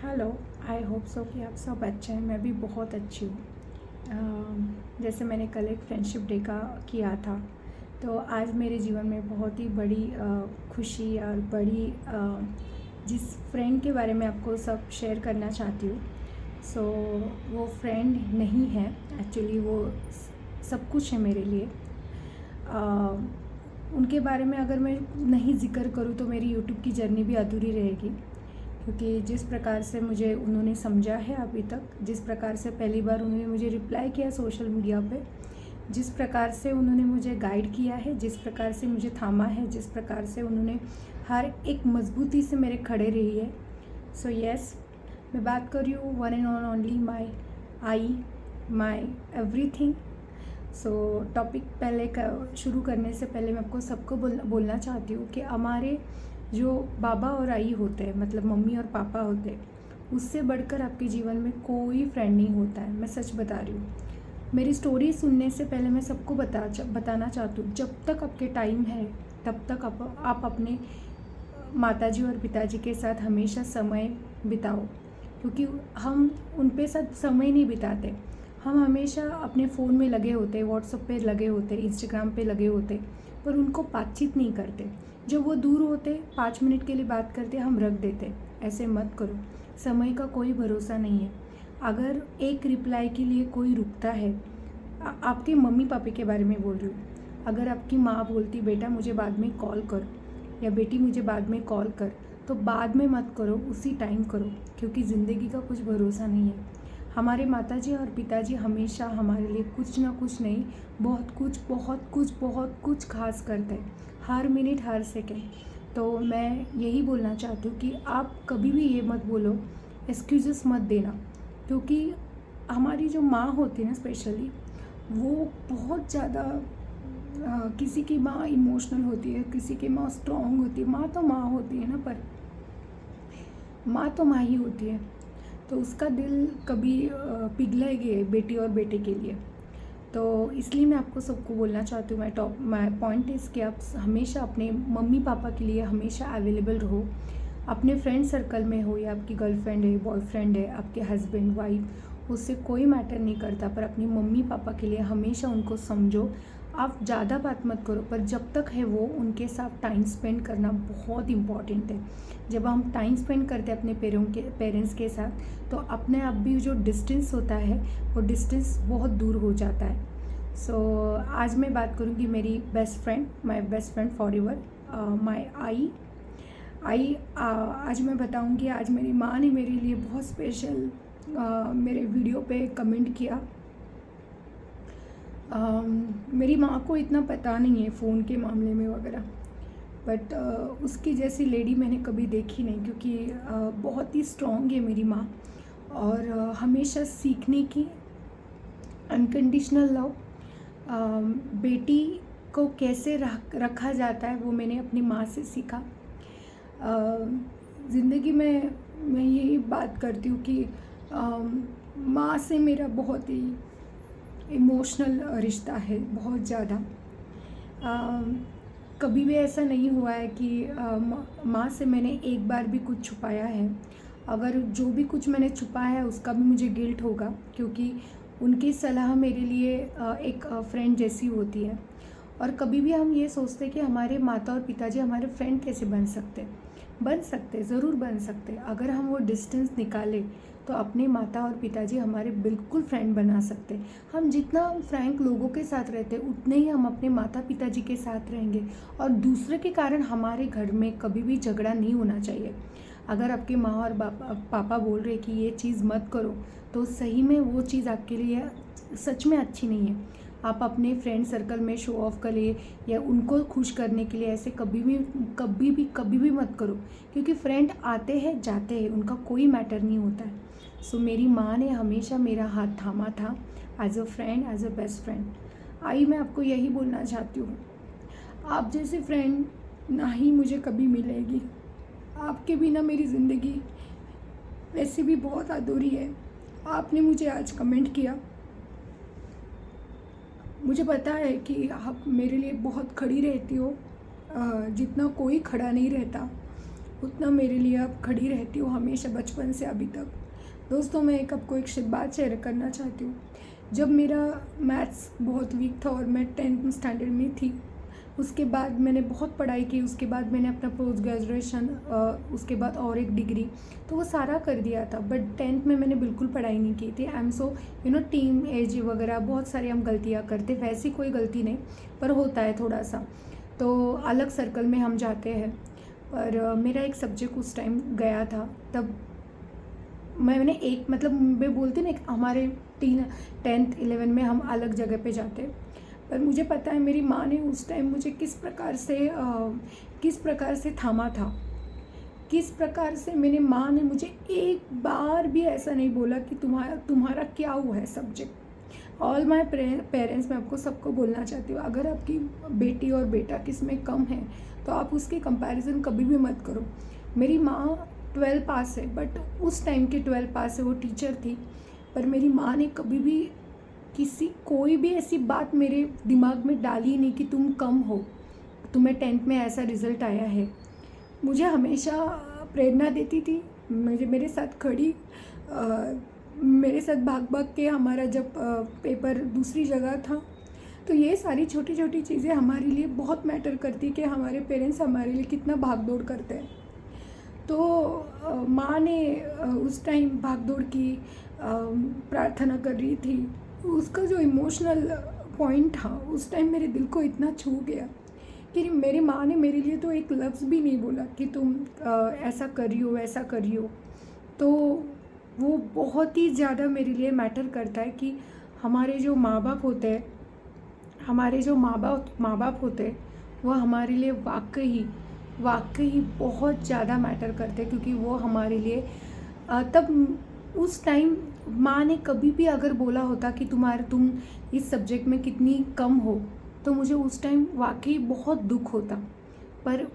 Hello. I hope so कि आप सब अच्छे हैं। मैं भी बहुत अच्छी हूँ। जैसे मैंने कल एक फ्रेंडशिप डे का किया था, तो आज मेरे जीवन में बहुत ही बड़ी खुशी और बड़ी जिस फ्रेंड के बारे में आपको सब शेयर करना चाहती हूँ। सो वो फ्रेंड नहीं है, एक्चुअली वो सब कुछ है मेरे लिए। उनके बारे में अगर मैं नहीं ज़िक्र करूँ तो मेरी यूट्यूब की जर्नी भी अधूरी रहेगी, क्योंकि जिस प्रकार से मुझे उन्होंने समझा है अभी तक, जिस प्रकार से पहली बार उन्होंने मुझे रिप्लाई किया सोशल मीडिया पे, जिस प्रकार से उन्होंने मुझे गाइड किया है, जिस प्रकार से मुझे थामा है, जिस प्रकार से उन्होंने हर एक मजबूती से मेरे खड़े रही है। सो यस, मैं बात कर रही हूँ one and only my I, my everything. So topic पहले शुरू करने से पहले मैं आपको सबको बोलना चाहती हूँ कि हमारे जो बाबा और आई होते हैं, मतलब मम्मी और पापा होते हैं, उससे बढ़कर आपके जीवन में कोई फ्रेंड नहीं होता है। मैं सच बता रही हूँ। मेरी स्टोरी सुनने से पहले मैं सबको बताना चाहती हूँ, जब तक आपके टाइम है तब तक आप अपने माताजी और पिताजी के साथ हमेशा समय बिताओ, क्योंकि हम उन पे साथ समय नहीं बिताते। हम हमेशा अपने फ़ोन में लगे होते, व्हाट्सएप पे लगे होते, इंस्टाग्राम पे लगे होते, पर उनको बातचीत नहीं करते। जब वो दूर होते 5 मिनट के लिए बात करते, हम रख देते। ऐसे मत करो, समय का कोई भरोसा नहीं है। अगर एक रिप्लाई के लिए कोई रुकता है, आपके मम्मी पापा के बारे में बोल रही हूँ, अगर आपकी माँ बोलती बेटा मुझे बाद में कॉल कर, या बेटी मुझे बाद में कॉल कर, तो बाद में मत करो, उसी टाइम करो, क्योंकि ज़िंदगी का कुछ भरोसा नहीं है। हमारे माताजी और पिताजी हमेशा हमारे लिए कुछ ना कुछ नहीं, बहुत कुछ खास करते हैं, हर मिनट हर सेकंड। तो मैं यही बोलना चाहती हूँ कि आप कभी भी ये मत बोलो, एक्सक्यूज़ेस मत देना, क्योंकि हमारी जो माँ होती है ना, स्पेशली वो बहुत ज़्यादा किसी की माँ इमोशनल होती है, किसी की माँ स्ट्रॉन्ग होती है। माँ तो माँ होती है ना, पर माँ तो माँ ही होती है, तो उसका दिल कभी पिघलेगी बेटी और बेटे के लिए। तो इसलिए मैं आपको सबको बोलना चाहती हूँ, माई पॉइंट इज़ कि आप हमेशा अपने मम्मी पापा के लिए हमेशा अवेलेबल रहो। अपने फ्रेंड सर्कल में हो, या आपकी गर्लफ्रेंड है, बॉयफ्रेंड है, आपके हस्बैंड वाइफ, उससे कोई मैटर नहीं करता, पर अपनी मम्मी पापा के लिए हमेशा उनको समझो। आप ज़्यादा बात मत करो, पर जब तक है वो उनके साथ टाइम स्पेंड करना बहुत इम्पॉर्टेंट है। जब हम टाइम स्पेंड करते हैं अपने पेरेंट्स के साथ, तो अपने आप भी जो डिस्टेंस होता है वो डिस्टेंस बहुत दूर हो जाता है। सो आज मैं बात करूँगी मेरी best friend, my best friend forever, my आई। आज मैं बताऊँगी, आज मेरी माँ ने मेरे लिए बहुत स्पेशल मेरे वीडियो पे कमेंट किया। मेरी माँ को इतना पता नहीं है फ़ोन के मामले में वगैरह, बट उसकी जैसी लेडी मैंने कभी देखी नहीं, क्योंकि बहुत ही स्ट्रॉन्ग है मेरी माँ, और हमेशा सीखने की, अनकंडीशनल लव, बेटी को कैसे रखा जाता है वो मैंने अपनी माँ से सीखा। ज़िंदगी में मैं यही बात करती हूँ कि माँ से मेरा बहुत ही इमोशनल रिश्ता है, बहुत ज़्यादा। कभी भी ऐसा नहीं हुआ है कि माँ से मैंने एक बार भी कुछ छुपाया है। अगर जो भी कुछ मैंने छुपाया है उसका भी मुझे गिल्ट होगा, क्योंकि उनकी सलाह मेरे लिए एक फ्रेंड जैसी होती है। और कभी भी हम ये सोचते हैं कि हमारे माता और पिताजी हमारे फ्रेंड कैसे बन सकते, ज़रूर बन सकते। अगर हम वो डिस्टेंस निकालें तो अपने माता और पिताजी हमारे बिल्कुल फ्रेंड बना सकते। हम जितना फ्रैंक लोगों के साथ रहते उतने ही हम अपने माता पिताजी के साथ रहेंगे, और दूसरे के कारण हमारे घर में कभी भी झगड़ा नहीं होना चाहिए। अगर आपके माँ और पापा बोल रहे कि ये चीज़ मत करो, तो सही में वो चीज़ आपके लिए सच में अच्छी नहीं है। आप अपने फ्रेंड सर्कल में शो ऑफ के लिए या उनको खुश करने के लिए ऐसे कभी भी मत करो, क्योंकि फ्रेंड आते हैं जाते हैं, उनका कोई मैटर नहीं होता है। सो मेरी माँ ने हमेशा मेरा हाथ थामा था, as a friend, as a best friend. आई मैं आपको यही बोलना चाहती हूँ, आप जैसे फ्रेंड ना ही मुझे कभी मिलेगी। आपके बिना मेरी ज़िंदगी वैसे भी बहुत अधूरी है। आपने मुझे आज कमेंट किया, मुझे पता है कि आप मेरे लिए बहुत खड़ी रहती हो, जितना कोई खड़ा नहीं रहता। उतना मेरे लिए आप खड़ी रहती हो हमेशा, बचपन से अभी तक। दोस्तों, मैं आपको एक बात शेयर करना चाहती हूँ। जब मेरा मैथ्स बहुत वीक था और मैं 10th स्टैंडर्ड में थी, उसके बाद मैंने बहुत पढ़ाई की, उसके बाद मैंने अपना पोस्ट ग्रेजुएशन, उसके बाद और एक डिग्री, तो वो सारा कर दिया था। बट 10th में मैंने बिल्कुल पढ़ाई नहीं की थी। आई एम सो टीम एज वगैरह बहुत सारी हम गलतियाँ करते, वैसी कोई गलती नहीं, पर होता है थोड़ा सा, तो अलग सर्कल में हम जाते हैं। पर मेरा एक सब्जेक्ट उस टाइम गया था, तब मैंने एक मैं बोलती ना, हमारे 10th 11 में हम अलग जगह पे जाते। पर मुझे पता है मेरी माँ ने उस टाइम मुझे किस प्रकार से थामा था, किस प्रकार से मेरी माँ ने मुझे एक बार भी ऐसा नहीं बोला कि तुम्हारा क्या हुआ है सब्जेक्ट। ऑल माई पेरेंट्स, मैं आपको सबको बोलना चाहती हूँ, अगर आपकी बेटी और बेटा किस में कम है तो आप उसकी कंपैरिजन कभी भी मत करो। मेरी माँ 12 पास है, बट उस टाइम की 12 पास है, वो टीचर थी, पर मेरी माँ ने कभी भी कोई भी ऐसी बात मेरे दिमाग में डाली नहीं कि तुम कम हो, तुम्हें 10th में ऐसा रिज़ल्ट आया है। मुझे हमेशा प्रेरणा देती थी, मेरे साथ खड़ी, मेरे साथ भाग भाग के हमारा जब पेपर दूसरी जगह था, तो ये सारी छोटी छोटी चीज़ें हमारे लिए बहुत मैटर करती कि हमारे पेरेंट्स हमारे लिए कितना भाग दौड़ करते हैं। तो माँ ने उस टाइम भाग दौड़ की प्रार्थना कर रही थी, उसका जो इमोशनल पॉइंट था उस टाइम मेरे दिल को इतना छू गया कि मेरी माँ ने मेरे लिए तो एक लफ्ज़ भी नहीं बोला कि तुम ऐसा कर रही हो, वैसा कर रही हो। तो वो बहुत ही ज़्यादा मेरे लिए मैटर करता है कि हमारे जो माँ बाप होते हैं, वो हमारे लिए वाकई बहुत ज़्यादा मैटर करते हैं, क्योंकि वो हमारे लिए तब उस टाइम माँ ने कभी भी अगर बोला होता कि तुम इस सब्जेक्ट में कितनी कम हो, तो मुझे उस टाइम वाकई बहुत दुख होता। पर